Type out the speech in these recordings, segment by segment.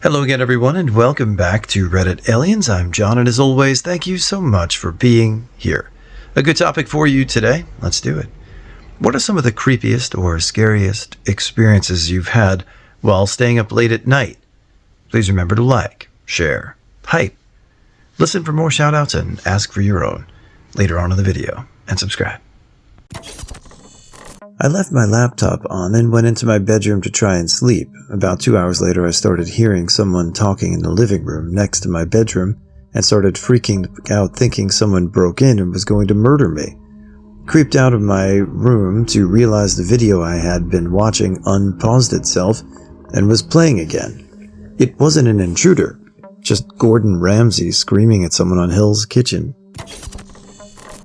Hello again, everyone, and welcome back to Reddit Aliens. I'm John, and as always, thank you so much for being here. A good topic for you today. Let's do it. What are some of the creepiest or scariest experiences you've had while staying up late at night? Please remember to like, share, hype, listen for more shout-outs, and ask for your own later on in the video, and subscribe. I left my laptop on and went into my bedroom to try and sleep. About 2 hours later, I started hearing someone talking in the living room next to my bedroom and started freaking out, thinking someone broke in and was going to murder me. Creeped out of my room to realize the video I had been watching unpaused itself and was playing again. It wasn't an intruder, just Gordon Ramsay screaming at someone on Hell's Kitchen.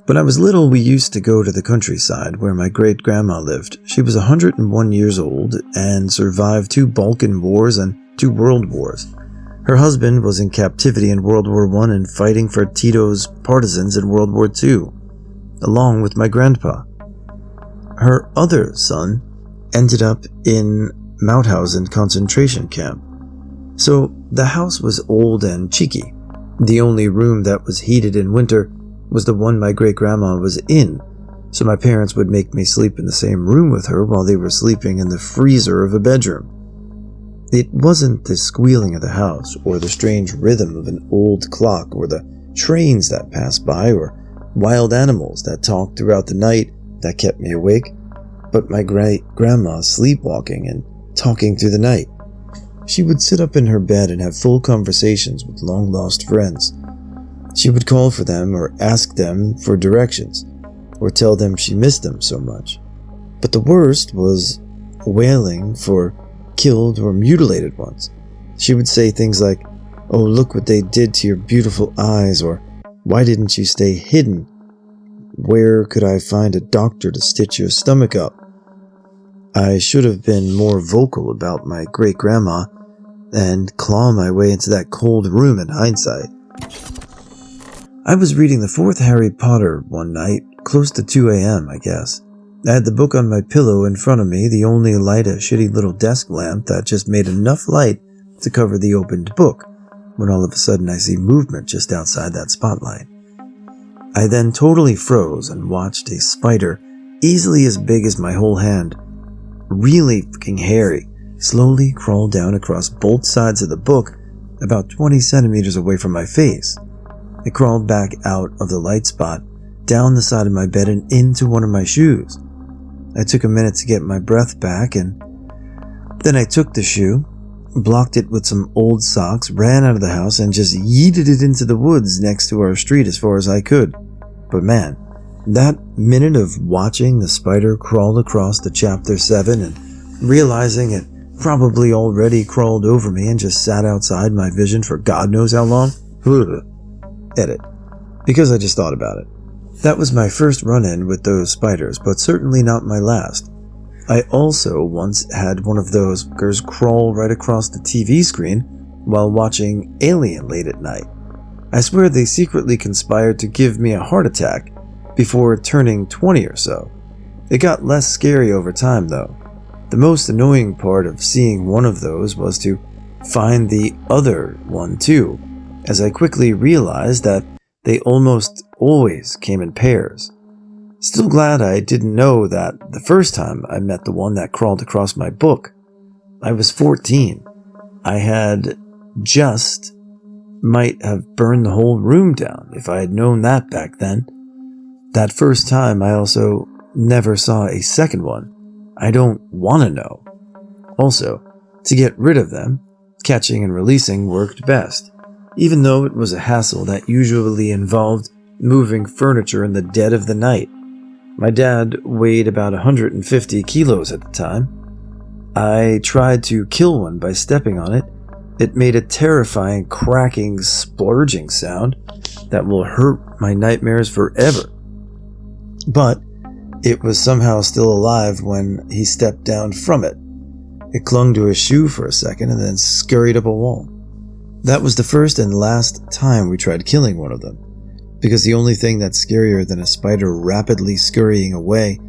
When I was little, we used to go to the countryside where my great-grandma lived. She was 101 years old and survived 2 Balkan Wars and 2 World Wars. Her husband was in captivity in World War I and fighting for Tito's partisans in World War II, along with my grandpa. Her other son ended up in Mauthausen concentration camp. So the house was old and cheeky. The only room that was heated in winter was the one my great-grandma was in, so my parents would make me sleep in the same room with her while they were sleeping in the freezer of a bedroom. It wasn't the squealing of the house, or the strange rhythm of an old clock, or the trains that passed by, or wild animals that talked throughout the night that kept me awake, but my great-grandma sleepwalking and talking through the night. She would sit up in her bed and have full conversations with long-lost friends. She would call for them or ask them for directions, or tell them she missed them so much. But the worst was wailing for killed or mutilated ones. She would say things like, "Oh, look what they did to your beautiful eyes," or "Why didn't you stay hidden? Where could I find a doctor to stitch your stomach up?" I should have been more vocal about my great-grandma and claw my way into that cold room in hindsight. I was reading the 4th Harry Potter one night, close to 2 a.m., I guess. I had the book on my pillow in front of me, the only light a shitty little desk lamp that just made enough light to cover the opened book, when all of a sudden I see movement just outside that spotlight. I then totally froze and watched a spider, easily as big as my whole hand, really fucking hairy, slowly crawl down across both sides of the book, about 20 centimeters away from my face. It crawled back out of the light spot, down the side of my bed and into one of my shoes. I took a minute to get my breath back, and then I took the shoe, blocked it with some old socks, ran out of the house, and just yeeted it into the woods next to our street as far as I could. But man, that minute of watching the spider crawl across to chapter 7 and realizing it probably already crawled over me and just sat outside my vision for God knows how long, edit, because I just thought about it. That was my first run-in with those spiders, but certainly not my last. I also once had one of those fuckers crawl right across the TV screen while watching Alien late at night. I swear they secretly conspired to give me a heart attack before turning 20 or so. It got less scary over time, though. The most annoying part of seeing one of those was to find the other one too, as I quickly realized that they almost always came in pairs. Still glad I didn't know that the first time I met the one that crawled across my book. I was 14. I had just might have burned the whole room down if I had known that back then. That first time I also never saw a second one. I don't want to know. Also, to get rid of them, catching and releasing worked best, even though it was a hassle that usually involved moving furniture in the dead of the night. My dad weighed about 150 kilos at the time. I tried to kill one by stepping on it. It made a terrifying, cracking, splurging sound that will hurt my nightmares forever. But it was somehow still alive when he stepped down from it. It clung to his shoe for a second and then scurried up a wall. That was the first and last time we tried killing one of them, because the only thing that's scarier than a spider rapidly scurrying away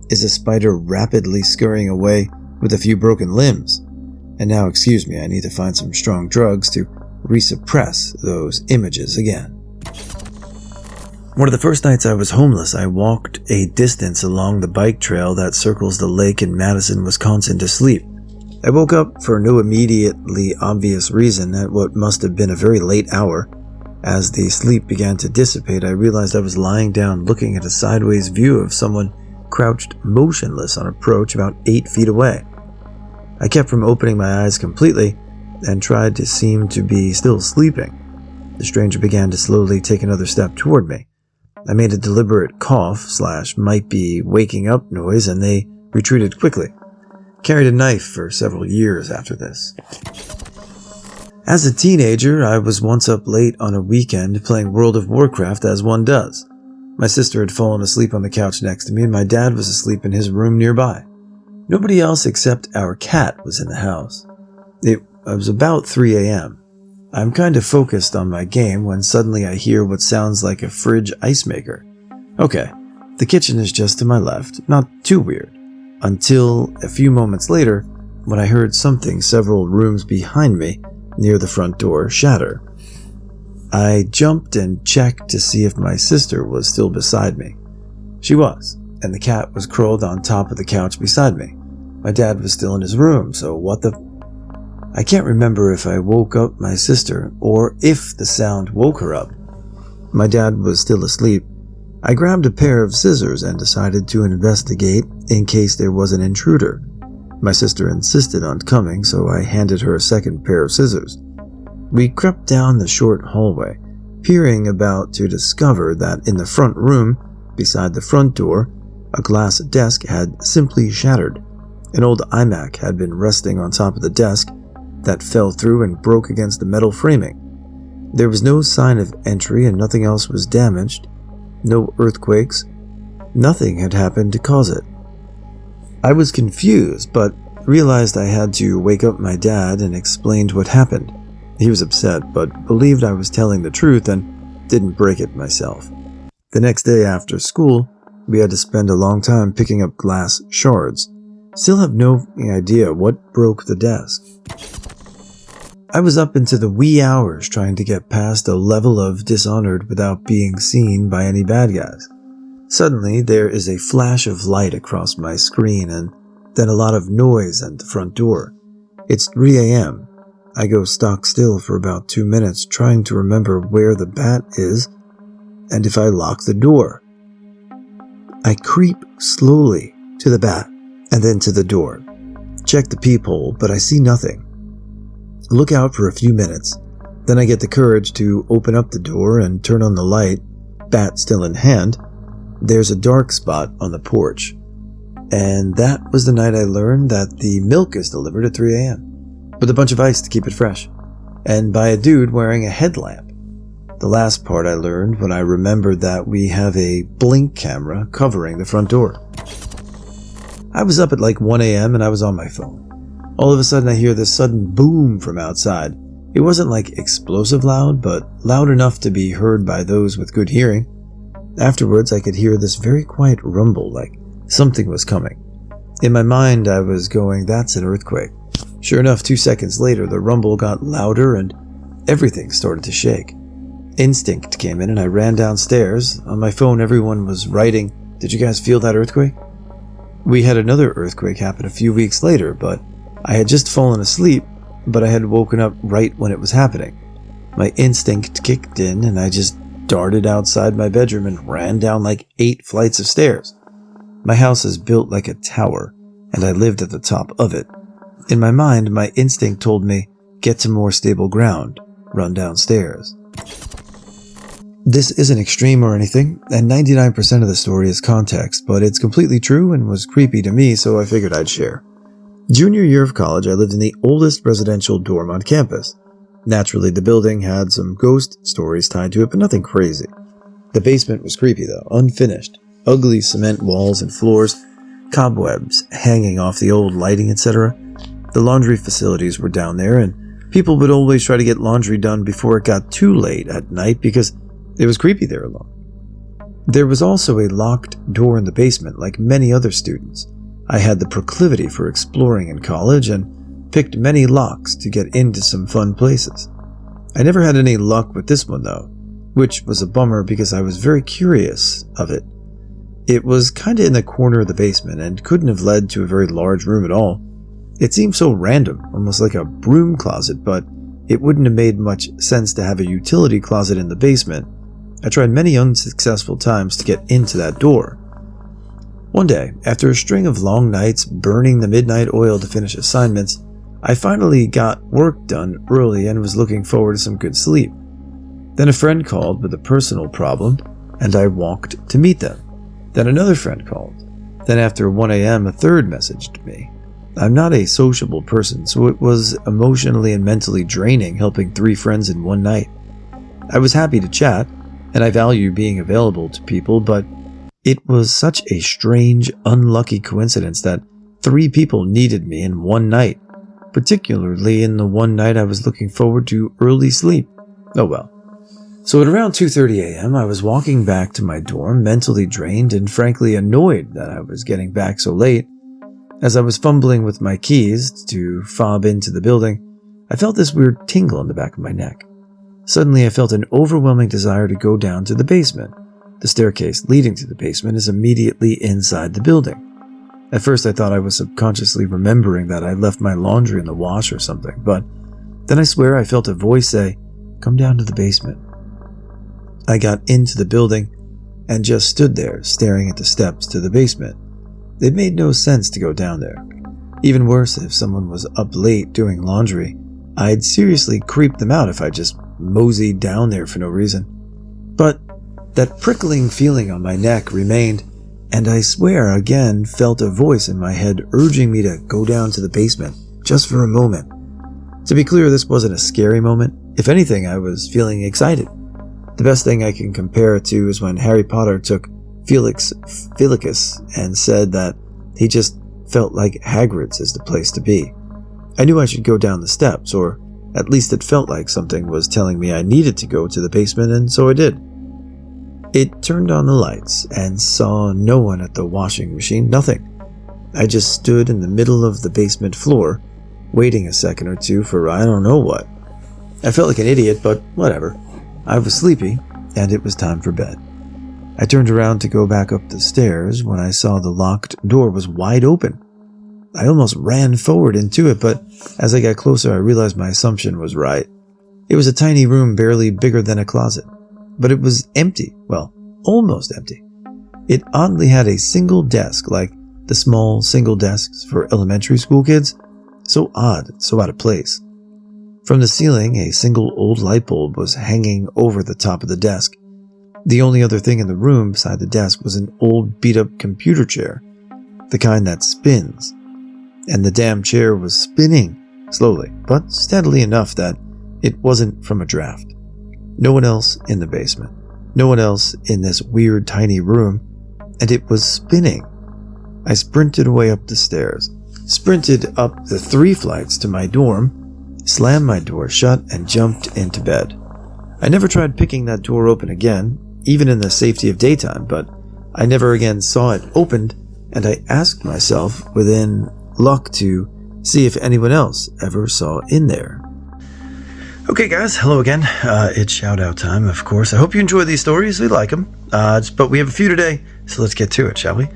is a spider rapidly scurrying away with a few broken limbs. And now, excuse me, I need to find some strong drugs to resuppress those images again. One of the first nights I was homeless, I walked a distance along the bike trail that circles the lake in Madison, Wisconsin to sleep. I woke up for no immediately obvious reason at what must have been a very late hour. As the sleep began to dissipate, I realized I was lying down looking at a sideways view of someone crouched motionless on a porch about 8 feet away. I kept from opening my eyes completely and tried to seem to be still sleeping. The stranger began to slowly take another step toward me. I made a deliberate cough / might be waking up noise, and they retreated quickly. Carried a knife for several years after this. As a teenager, I was once up late on a weekend playing World of Warcraft as one does. My sister had fallen asleep on the couch next to me, and my dad was asleep in his room nearby. Nobody else except our cat was in the house. It was about 3 a.m. I'm kind of focused on my game when suddenly I hear what sounds like a fridge ice maker. Okay, the kitchen is just to my left, not too weird. Until a few moments later, when I heard something several rooms behind me, near the front door, shatter. I jumped and checked to see if my sister was still beside me. She was, and the cat was curled on top of the couch beside me. My dad was still in his room, so what the... I can't remember if I woke up my sister or if the sound woke her up. My dad was still asleep. I grabbed a pair of scissors and decided to investigate in case there was an intruder. My sister insisted on coming, so I handed her a second pair of scissors. We crept down the short hallway, peering about to discover that in the front room, beside the front door, a glass desk had simply shattered. An old iMac had been resting on top of the desk that fell through and broke against the metal framing. There was no sign of entry and nothing else was damaged. No earthquakes. Nothing had happened to cause it. I was confused, but realized I had to wake up my dad and explained what happened. He was upset, but believed I was telling the truth and didn't break it myself. The next day after school, we had to spend a long time picking up glass shards. Still have no idea what broke the desk. I was up into the wee hours trying to get past a level of Dishonored without being seen by any bad guys. Suddenly, there is a flash of light across my screen and then a lot of noise at the front door. It's 3 a.m. I go stock still for about 2 minutes trying to remember where the bat is and if I lock the door. I creep slowly to the bat and then to the door. Check the peephole, but I see nothing. Look out for a few minutes. Then I get the courage to open up the door and turn on the light, bat still in hand. There's a dark spot on the porch. And that was the night I learned that the milk is delivered at 3 a.m. with a bunch of ice to keep it fresh, and by a dude wearing a headlamp. The last part I learned when I remembered that we have a blink camera covering the front door. I was up at like 1 a.m. and I was on my phone. All of a sudden I hear this sudden boom from outside. It wasn't like explosive loud, but loud enough to be heard by those with good hearing. Afterwards I could hear this very quiet rumble, like something was coming. In my mind I was going, that's an earthquake. Sure enough, 2 seconds later the rumble got louder and everything started to shake. Instinct came in and I ran downstairs. On my phone everyone was writing, "Did you guys feel that earthquake?" We had another earthquake happen a few weeks later, but I had just fallen asleep, but I had woken up right when it was happening. My instinct kicked in and I just darted outside my bedroom and ran down like 8 flights of stairs. My house is built like a tower, and I lived at the top of it. In my mind, my instinct told me, get to more stable ground, run downstairs. This isn't extreme or anything, and 99% of the story is context, but it's completely true and was creepy to me, so I figured I'd share. Junior year of college, I lived in the oldest residential dorm on campus. Naturally, the building had some ghost stories tied to it, but nothing crazy. The basement was creepy though, unfinished. Ugly cement walls and floors, cobwebs hanging off the old lighting, etc. The laundry facilities were down there, and people would always try to get laundry done before it got too late at night because it was creepy there alone. There was also a locked door in the basement, like many other students. I had the proclivity for exploring in college, and picked many locks to get into some fun places. I never had any luck with this one though, which was a bummer because I was very curious of it. It was kinda in the corner of the basement and couldn't have led to a very large room at all. It seemed so random, almost like a broom closet, but it wouldn't have made much sense to have a utility closet in the basement. I tried many unsuccessful times to get into that door. One day, after a string of long nights burning the midnight oil to finish assignments, I finally got work done early and was looking forward to some good sleep. Then a friend called with a personal problem, and I walked to meet them. Then another friend called. Then after 1 a.m. a third messaged me. I'm not a sociable person, so it was emotionally and mentally draining helping 3 friends in one night. I was happy to chat, and I value being available to people, but it was such a strange, unlucky coincidence that 3 people needed me in one night, particularly in the one night I was looking forward to early sleep. Oh well. So at around 2:30 a.m. I was walking back to my dorm, mentally drained and frankly annoyed that I was getting back so late. As I was fumbling with my keys to fob into the building, I felt this weird tingle in the back of my neck. Suddenly I felt an overwhelming desire to go down to the basement. The staircase leading to the basement is immediately inside the building. At first I thought I was subconsciously remembering that I left my laundry in the wash or something, but then I swear I felt a voice say, "Come down to the basement." I got into the building and just stood there staring at the steps to the basement. It made no sense to go down there. Even worse, if someone was up late doing laundry, I'd seriously creep them out if I just moseyed down there for no reason. But that prickling feeling on my neck remained, and I swear again felt a voice in my head urging me to go down to the basement, just for a moment. To be clear, this wasn't a scary moment. If anything, I was feeling excited. The best thing I can compare it to is when Harry Potter took Felicus and said that he just felt like Hagrid's is the place to be. I knew I should go down the steps, or at least it felt like something was telling me I needed to go to the basement, and so I did. It turned on the lights and saw no one at the washing machine, nothing. I just stood in the middle of the basement floor, waiting a second or two for I don't know what. I felt like an idiot, but whatever. I was sleepy, and it was time for bed. I turned around to go back up the stairs when I saw the locked door was wide open. I almost ran forward into it, but as I got closer I realized my assumption was right. It was a tiny room barely bigger than a closet, but it was empty, well, almost empty. It oddly had a single desk, like the small single desks for elementary school kids. So odd, so out of place. From the ceiling, a single old light bulb was hanging over the top of the desk. The only other thing in the room beside the desk was an old beat-up computer chair, the kind that spins. And the damn chair was spinning, slowly, but steadily enough that it wasn't from a draft. No one else in the basement, no one else in this weird tiny room, and it was spinning. I sprinted away up the stairs, sprinted up the 3 flights to my dorm, slammed my door shut, and jumped into bed. I never tried picking that door open again, even in the safety of daytime, but I never again saw it opened, and I asked myself, within luck, to see if anyone else ever saw in there. Okay guys, hello again. It's shout out time, of course. I hope you enjoy these stories. We like them. But we have a few today, so let's get to it, shall we?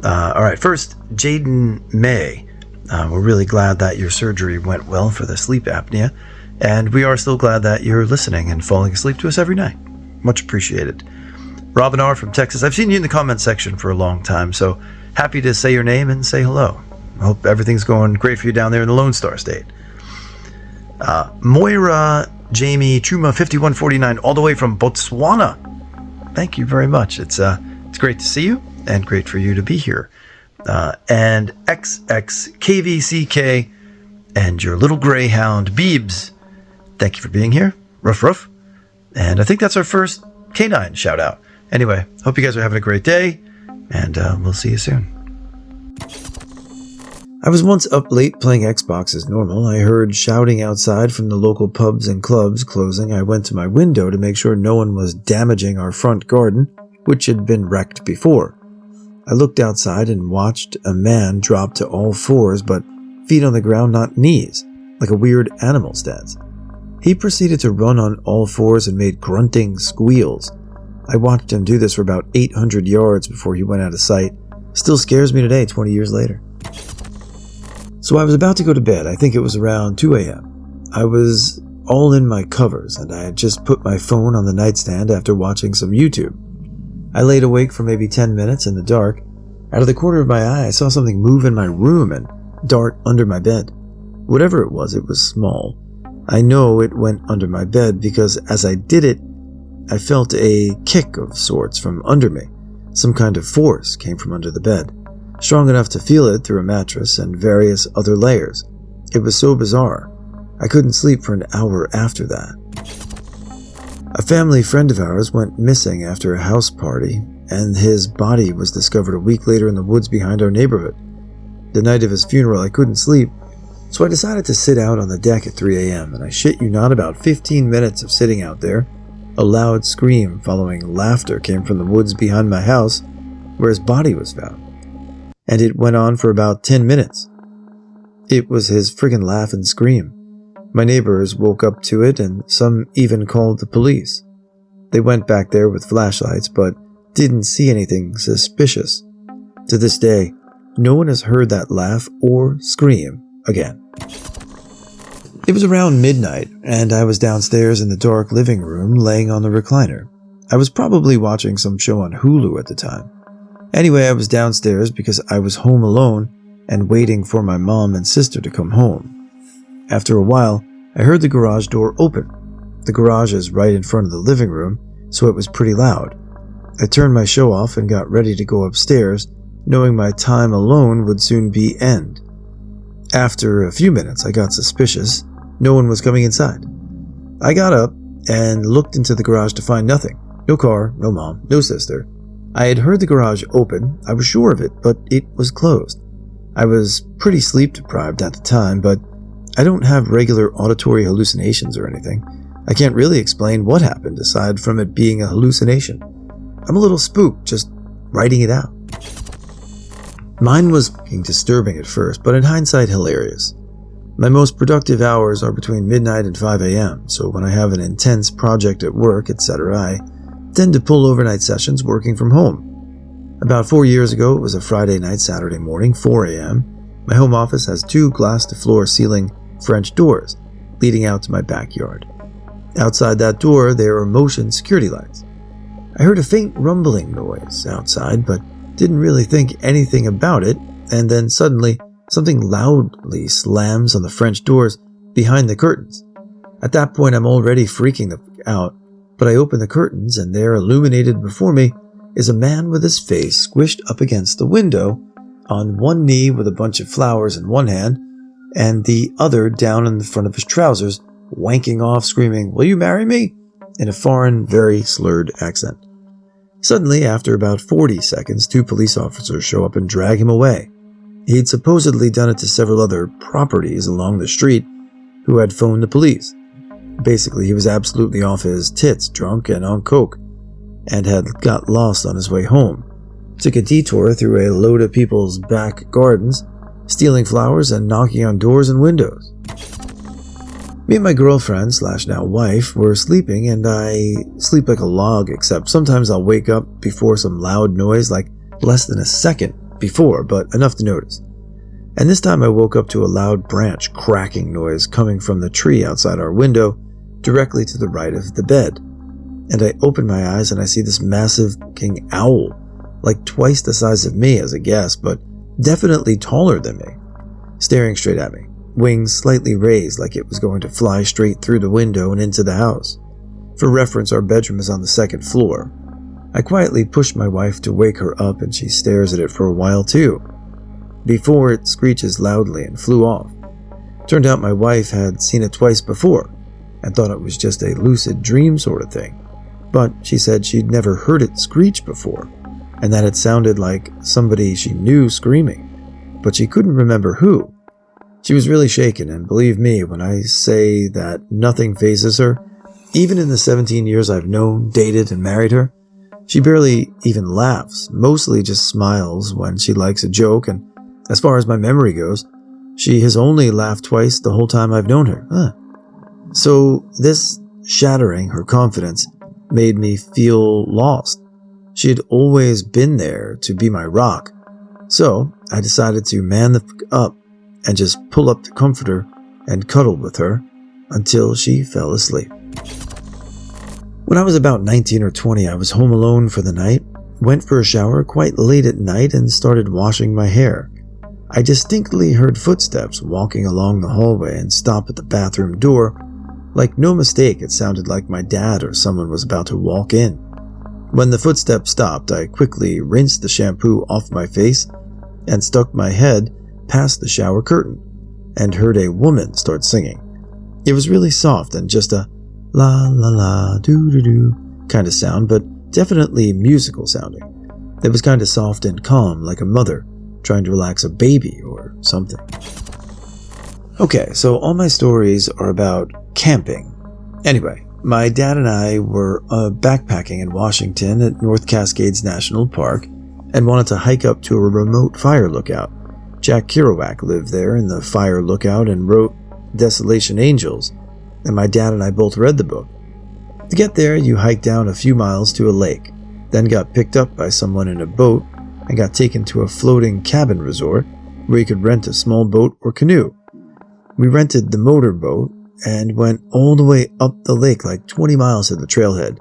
Alright, first, Jaden May. We're really glad that your surgery went well for the sleep apnea, and we are still glad that you're listening and falling asleep to us every night. Much appreciated. Robin R. from Texas. I've seen you in the comment section for a long time, so happy to say your name and say hello. I hope everything's going great for you down there in the Lone Star State. Moira Jamie Chuma 5149, all the way from Botswana. Thank you very much. It's great to see you and great for you to be here. And XXKVCK and your little greyhound Beebs. Thank you for being here. Ruff ruff. And I think that's our first canine shout out. Anyway, hope you guys are having a great day, and we'll see you soon. I was once up late playing Xbox as normal. I heard shouting outside from the local pubs and clubs closing. I went to my window to make sure no one was damaging our front garden, which had been wrecked before. I looked outside and watched a man drop to all fours, but feet on the ground, not knees. like a weird animal stance. He proceeded to run on all fours and made grunting squeals. I watched him do this for about 800 yards before he went out of sight. Still scares me today, 20 years later. So I was about to go to bed. I think it was around 2 a.m. I was all in my covers, and I had just put my phone on the nightstand after watching some YouTube. I laid awake for maybe 10 minutes in the dark. Out of the corner of my eye, I saw something move in my room and dart under my bed. Whatever it was small. I know it went under my bed because as I did it, I felt a kick of sorts from under me. Some kind of force came from under the bed, strong enough to feel it through a mattress and various other layers. It was so bizarre. I couldn't sleep for an hour after that. A family friend of ours went missing after a house party, and his body was discovered a week later in the woods behind our neighborhood. The night of his funeral, I couldn't sleep, so I decided to sit out on the deck at 3 a.m., and I shit you not, about 15 minutes of sitting out there, a loud scream following laughter came from the woods behind my house where his body was found. And it went on for about 10 minutes. It was his friggin' laugh and scream. My neighbors woke up to it, and some even called the police. They went back there with flashlights, but didn't see anything suspicious. To this day, no one has heard that laugh or scream again. It was around midnight, and I was downstairs in the dark living room laying on the recliner. I was probably watching some show on Hulu at the time. Anyway, I was downstairs because I was home alone and waiting for my mom and sister to come home. After a while, I heard the garage door open. The garage is right in front of the living room, so it was pretty loud. I turned my show off and got ready to go upstairs, knowing my time alone would soon be end. After a few minutes, I got suspicious. No one was coming inside. I got up and looked into the garage to find nothing. No car, no mom, no sister. I had heard the garage open, I was sure of it, but it was closed. I was pretty sleep deprived at the time, but I don't have regular auditory hallucinations or anything. I can't really explain what happened aside from it being a hallucination. I'm a little spooked just writing it out. Mine was disturbing at first, but in hindsight hilarious. My most productive hours are between midnight and 5 a.m., so when I have an intense project at work, etc., I tend to pull overnight sessions working from home. About 4 years ago, it was a Friday night, Saturday morning, 4 a.m. My home office has 2 glass-to-floor ceiling French doors leading out to my backyard. Outside that door, there are motion security lights. I heard a faint rumbling noise outside, but didn't really think anything about it, and then suddenly, something loudly slams on the French doors behind the curtains. At that point, I'm already freaking the fuck out, but I open the curtains, and there, illuminated before me, is a man with his face squished up against the window, on one knee with a bunch of flowers in one hand, and the other down in the front of his trousers, wanking off, screaming, "Will you marry me?" in a foreign, very slurred accent. Suddenly, after about 40 seconds, 2 police officers show up and drag him away. He'd supposedly done it to several other properties along the street who had phoned the police. Basically, he was absolutely off his tits, drunk and on coke, and had got lost on his way home. Took a detour through a load of people's back gardens, stealing flowers and knocking on doors and windows. Me and my girlfriend / now wife were sleeping, and I sleep like a log, except sometimes I'll wake up before some loud noise, like less than a second before, but enough to notice. And this time I woke up to a loud branch cracking noise coming from the tree outside our window, directly to the right of the bed. And I open my eyes and I see this massive fucking owl, like twice the size of me as a guess, but definitely taller than me, staring straight at me. Wings slightly raised like it was going to fly straight through the window and into the house. For reference, our bedroom is on the 2nd floor. I quietly push my wife to wake her up, and she stares at it for a while too, before it screeches loudly and flew off. Turned out my wife had seen it twice before and thought it was just a lucid dream sort of thing, but she said she'd never heard it screech before, and that it sounded like somebody she knew screaming, but she couldn't remember who. She was really shaken, and believe me when I say that nothing phases her. Even in the 17 years I've known, dated, and married her, she barely even laughs, mostly just smiles when she likes a joke, and as far as my memory goes, She has only laughed twice the whole time I've known her. So this shattering her confidence made me feel lost. She had always been there to be my rock. So I decided to man the fuck up and just pull up the comforter and cuddle with her until she fell asleep. When I was about 19 or 20, I was home alone for the night, went for a shower quite late at night, and started washing my hair. I distinctly heard footsteps walking along the hallway and stop at the bathroom door. Like no mistake, it sounded like my dad or someone was about to walk in. When the footsteps stopped, I quickly rinsed the shampoo off my face and stuck my head past the shower curtain and heard a woman start singing. It was really soft and just a la la la doo doo doo kind of sound, but definitely musical sounding. It was kind of soft and calm, like a mother trying to relax a baby or something. Okay, so all my stories are about camping. Anyway, my dad and I were backpacking in Washington at North Cascades National Park and wanted to hike up to a remote fire lookout. Jack Kerouac lived there in the fire lookout and wrote Desolation Angels, and my dad and I both read the book. To get there, you hiked down a few miles to a lake, then got picked up by someone in a boat and got taken to a floating cabin resort where you could rent a small boat or canoe. We rented the motorboat and went all the way up the lake like 20 miles to the trailhead.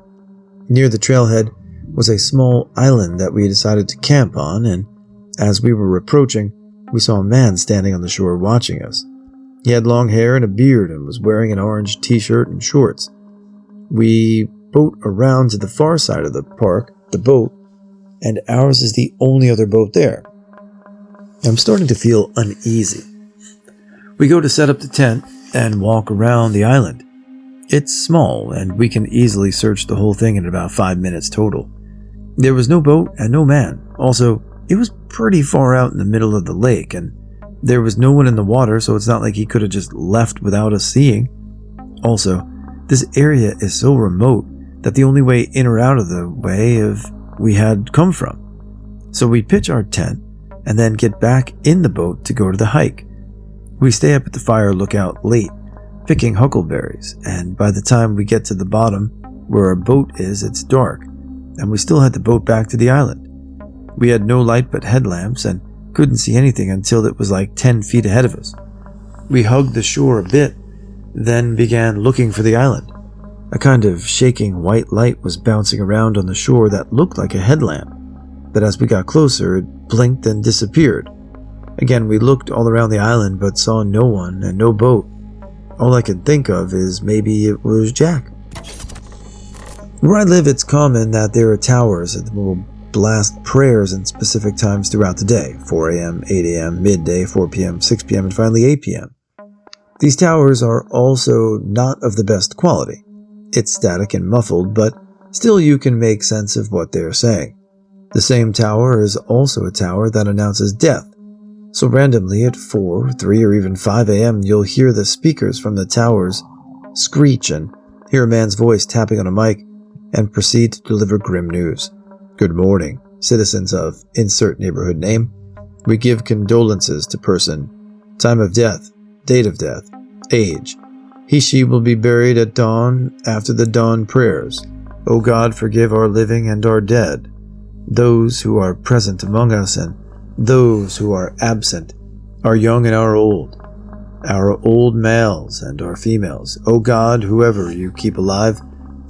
Near the trailhead was a small island that we decided to camp on, and as we were approaching, we saw a man standing on the shore watching us. He had long hair and a beard and was wearing an orange t-shirt and shorts. We boat around to the far side of the park, the boat, and ours is the only other boat there. I'm starting to feel uneasy. We go to set up the tent and walk around the island. It's small, and we can easily search the whole thing in about 5 minutes total. There was no boat and no man. Also, it was pretty far out in the middle of the lake, and there was no one in the water, so it's not like he could have just left without us seeing. Also, this area is so remote that the only way in or out of the way we had come from. So we pitch our tent and then get back in the boat to go to the hike. We stay up at the fire lookout late, picking huckleberries, and by the time we get to the bottom where our boat is, it's dark, and we still had to boat back to the island. We had no light but headlamps and couldn't see anything until it was like 10 feet ahead of us. We hugged the shore a bit, then began looking for the island. A kind of shaking white light was bouncing around on the shore that looked like a headlamp, but as we got closer, it blinked and disappeared. Again, we looked all around the island but saw no one and no boat. All I could think of is maybe it was Jack. Where I live, it's common that there are towers that will blast prayers in specific times throughout the day, 4 a.m., 8 a.m., midday, 4 p.m., 6 p.m., and finally 8 p.m. These towers are also not of the best quality. It's static and muffled, but still you can make sense of what they are saying. The same tower is also a tower that announces death. So randomly at 4, 3, or even 5 a.m., you'll hear the speakers from the towers screech and hear a man's voice tapping on a mic and proceed to deliver grim news. Good morning, citizens of insert neighborhood name. We give condolences to person, time of death, date of death, age. He/she will be buried at dawn after the dawn prayers. O God, forgive our living and our dead, those who are present among us and those who are absent, our young and our old males and our females. O God, whoever you keep alive,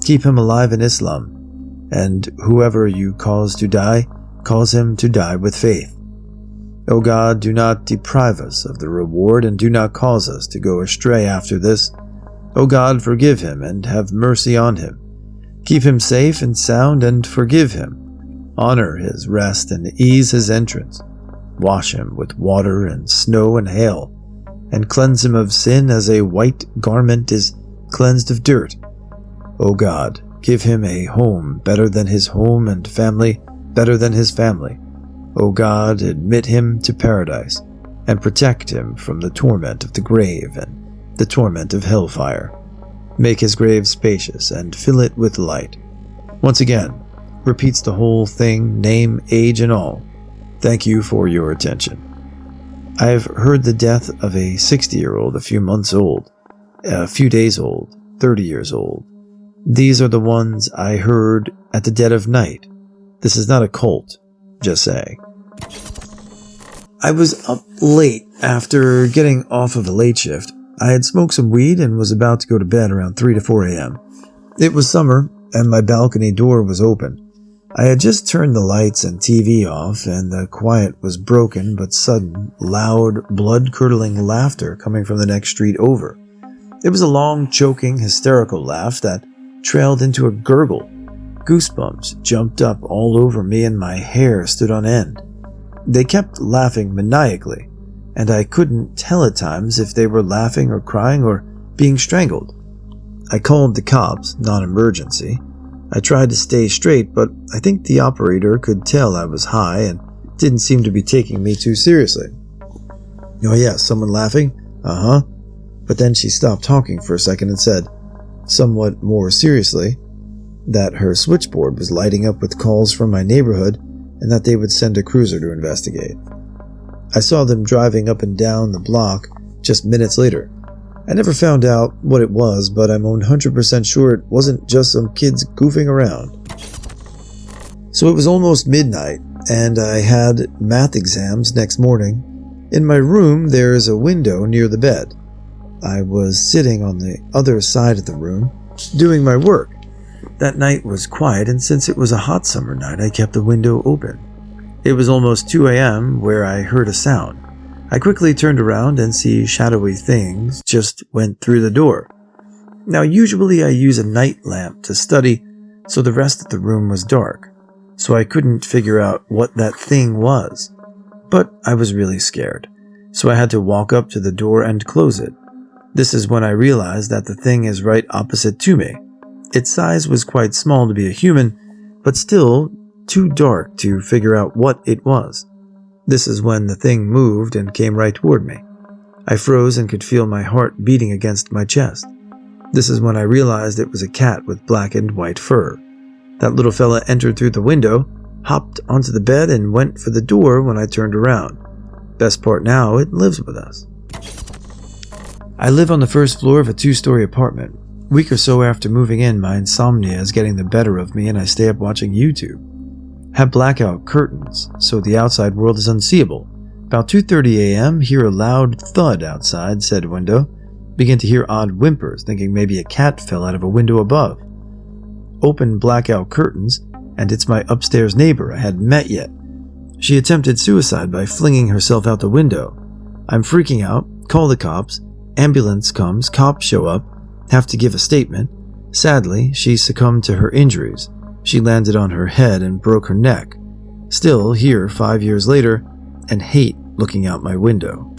keep him alive in Islam, and whoever you cause to die, cause him to die with faith. O God, do not deprive us of the reward and do not cause us to go astray after this. O God, forgive him and have mercy on him. Keep him safe and sound and forgive him. Honor his rest and ease his entrance. Wash him with water and snow and hail, and cleanse him of sin as a white garment is cleansed of dirt. O God, give him a home better than his home and family better than his family. O God, admit him to paradise, and protect him from the torment of the grave and the torment of hellfire. Make his grave spacious and fill it with light. Once again, repeats the whole thing, name, age, and all. Thank you for your attention. I've heard the death of a 60-year-old, a few months old, a few days old, 30 years old. These are the ones I heard at the dead of night. This is not a cult, just saying. I was up late after getting off of a late shift. I had smoked some weed and was about to go to bed around 3 to 4 a.m. It was summer, and my balcony door was open. I had just turned the lights and TV off, and the quiet was broken but sudden, loud, blood-curdling laughter coming from the next street over. It was a long, choking, hysterical laugh that trailed into a gurgle. Goosebumps jumped up all over me and my hair stood on end. They kept laughing maniacally, and I couldn't tell at times if they were laughing or crying or being strangled. I called the cops, non-emergency. I tried to stay straight, but I think the operator could tell I was high and didn't seem to be taking me too seriously. Oh yeah, someone laughing? Uh-huh. But then she stopped talking for a second and said, somewhat more seriously, that her switchboard was lighting up with calls from my neighborhood and that they would send a cruiser to investigate. I saw them driving up and down the block just minutes later. I never found out what it was, but I'm 100% sure it wasn't just some kids goofing around. So it was almost midnight, and I had math exams next morning. In my room, there is a window near the bed. I was sitting on the other side of the room, doing my work. That night was quiet, and since it was a hot summer night, I kept the window open. It was almost 2 a.m. where I heard a sound. I quickly turned around and see shadowy things just went through the door. Now, usually I use a night lamp to study, so the rest of the room was dark, so I couldn't figure out what that thing was. But I was really scared, so I had to walk up to the door and close it. This is when I realized that the thing is right opposite to me. Its size was quite small to be a human, but still too dark to figure out what it was. This is when the thing moved and came right toward me. I froze and could feel my heart beating against my chest. This is when I realized it was a cat with black and white fur. That little fella entered through the window, hopped onto the bed, and went for the door when I turned around. Best part now, it lives with us. I live on the first floor of a 2-story apartment. A week or so after moving in, my insomnia is getting the better of me and I stay up watching YouTube. Have blackout curtains, so the outside world is unseeable. About 2:30 a.m., hear a loud thud outside said window. Begin to hear odd whimpers, thinking maybe a cat fell out of a window above. Open blackout curtains, and it's my upstairs neighbor I hadn't met yet. She attempted suicide by flinging herself out the window. I'm freaking out, call the cops. Ambulance comes, cops show up, have to give a statement. Sadly, she succumbed to her injuries. She landed on her head and broke her neck. Still here 5 years later, and hate looking out my window.